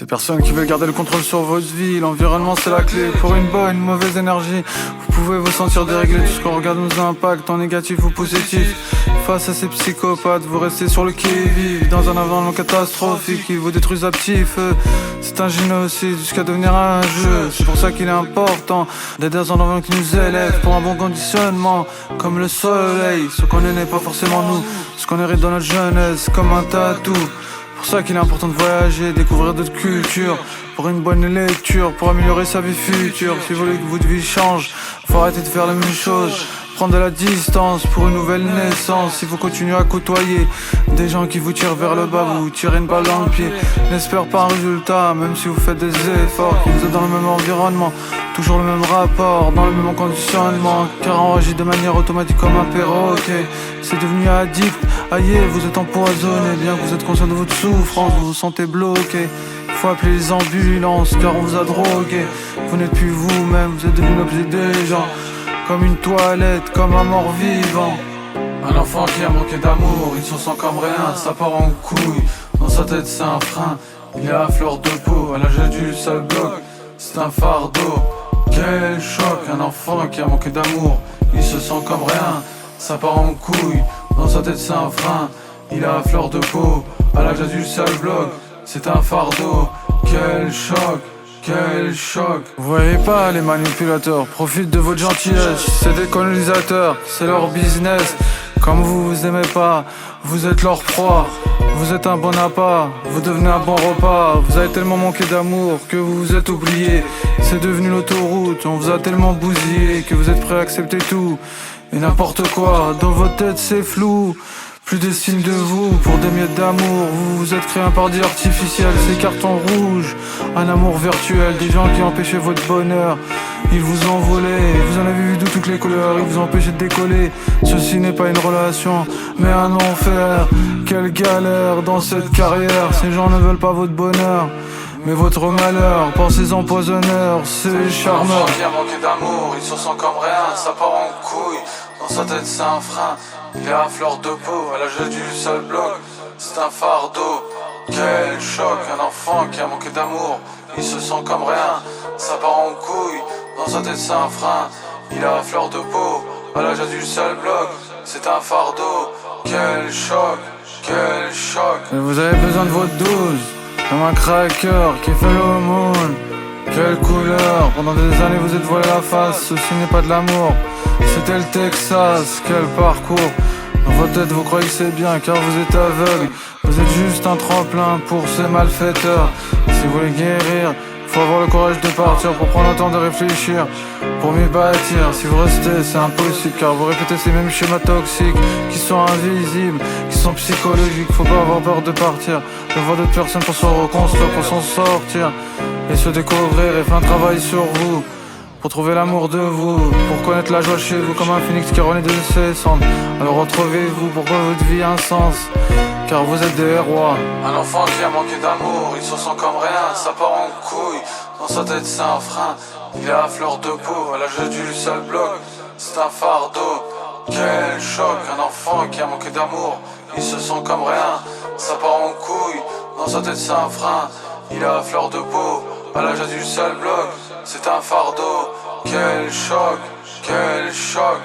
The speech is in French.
Ces personnes qui veulent garder le contrôle sur votre vie, l'environnement c'est la clé. Pour une bonne, une mauvaise énergie, vous pouvez vous sentir déréglé. Tout ce qu'on regarde nous impacte en négatif ou positif. Face à ces psychopathes, vous restez sur le qui-vive. Dans un environnement catastrophique, ils vous détruisent à petit feu. C'est un génocide jusqu'à devenir un jeu. C'est pour ça qu'il est important d'être dans un environnement qui nous élève pour un bon conditionnement. Comme le soleil, ce qu'on n'est pas forcément nous, ce qu'on hérite dans notre jeunesse comme un tatou. C'est pour ça qu'il est important de voyager, découvrir d'autres cultures, pour une bonne lecture, pour améliorer sa vie future. Si vous voulez que votre vie change, faut arrêter de faire la même chose, prendre de la distance pour une nouvelle naissance. Si vous continuez à côtoyer des gens qui vous tirent vers le bas, vous tirez une balle dans le pied. N'espère pas un résultat, même si vous faites des efforts, que vous êtes dans le même environnement, toujours le même rapport, dans le même conditionnement. Car on agit de manière automatique comme un perroquet. C'est devenu addict, aïe, vous êtes empoisonné. Bien que vous êtes conscient de votre souffrance, vous vous sentez bloqué. Faut appeler les ambulances car on vous a drogué. Vous n'êtes plus vous-même, vous êtes devenu l'objet des gens. Comme une toilette, comme un mort vivant. Un enfant qui a manqué d'amour, il se sent comme rien, ça part en couille. Dans sa tête c'est un frein, il est à fleur de peau. À l'âge adulte ça le bloque, c'est un fardeau. Quel choc, un enfant qui a manqué d'amour, il se sent comme rien, ça part en couille. Dans sa tête c'est un frein, il est à fleur de peau. À l'âge adulte ça le bloque, c'est un fardeau. Quel choc, quel choc. Vous voyez pas, les manipulateurs profitent de votre gentillesse. C'est des colonisateurs, c'est leur business. Comme vous aimez pas, vous êtes leur proie. Vous êtes un bon appât, vous devenez un bon repas. Vous avez tellement manqué d'amour que vous vous êtes oublié. C'est devenu l'autoroute, on vous a tellement bousillé que vous êtes prêt à accepter tout et n'importe quoi. Dans votre tête c'est flou, plus d'estime de vous pour des miettes d'amour. Vous vous êtes créé un paradis artificiel, ces cartons rouges, un amour virtuel. Des gens qui empêchaient votre bonheur, ils vous ont volé. Vous en avez vu de toutes les couleurs, ils vous ont empêché de décoller. Ceci n'est pas une relation, mais un enfer. Quelle galère dans cette carrière. Ces gens ne veulent pas votre bonheur, mais votre malheur. Pour ces empoisonneurs, ces charmeurs. Qui a manqué d'amour, il se sent comme rien, ça part en couille. Dans sa tête c'est un frein, il est à fleur de peau. À l'âge adulte ça le bloque, c'est un fardeau. Quel choc, un enfant qui a manqué d'amour, il se sent comme rien, ça part en couille. Dans sa tête c'est un frein, il est à fleur de peau. À l'âge adulte ça le bloque, c'est un fardeau. Quel choc, quel choc. Et vous avez besoin de votre dose, comme un cracker qui fait l'aumône. Quelle couleur, pendant des années vous êtes voilé la face. Ceci n'est pas de l'amour, c'était le Texas. Quel parcours, dans votre tête vous croyez que c'est bien car vous êtes aveugle. Vous êtes juste un tremplin pour ces malfaiteurs. Si vous voulez guérir, faut avoir le courage de partir pour prendre le temps de réfléchir, pour mieux bâtir. Si vous restez c'est impossible car vous répétez ces mêmes schémas toxiques qui sont invisibles, qui sont psychologiques. Faut pas avoir peur de partir, de voir d'autres personnes pour se reconstruire, pour s'en sortir et se découvrir et faire un travail sur vous, pour trouver l'amour de vous, pour connaître la joie chez vous comme un phénix qui renaît de ses cendres. Alors retrouvez-vous, pourquoi votre vie a un sens, car vous êtes des rois. Un enfant qui a manqué d'amour, il se sent comme rien, ça part en couille. Dans sa tête c'est un frein, il est à fleur de peau. À l'âge adulte ça le bloque, c'est un fardeau. Quel choc, un enfant qui a manqué d'amour, il se sent comme rien, ça part en couille. Dans sa tête c'est un frein, il est à fleur de peau. À l'âge adulte ça le bloque, c'est un fardeau. Quel choc, quel choc.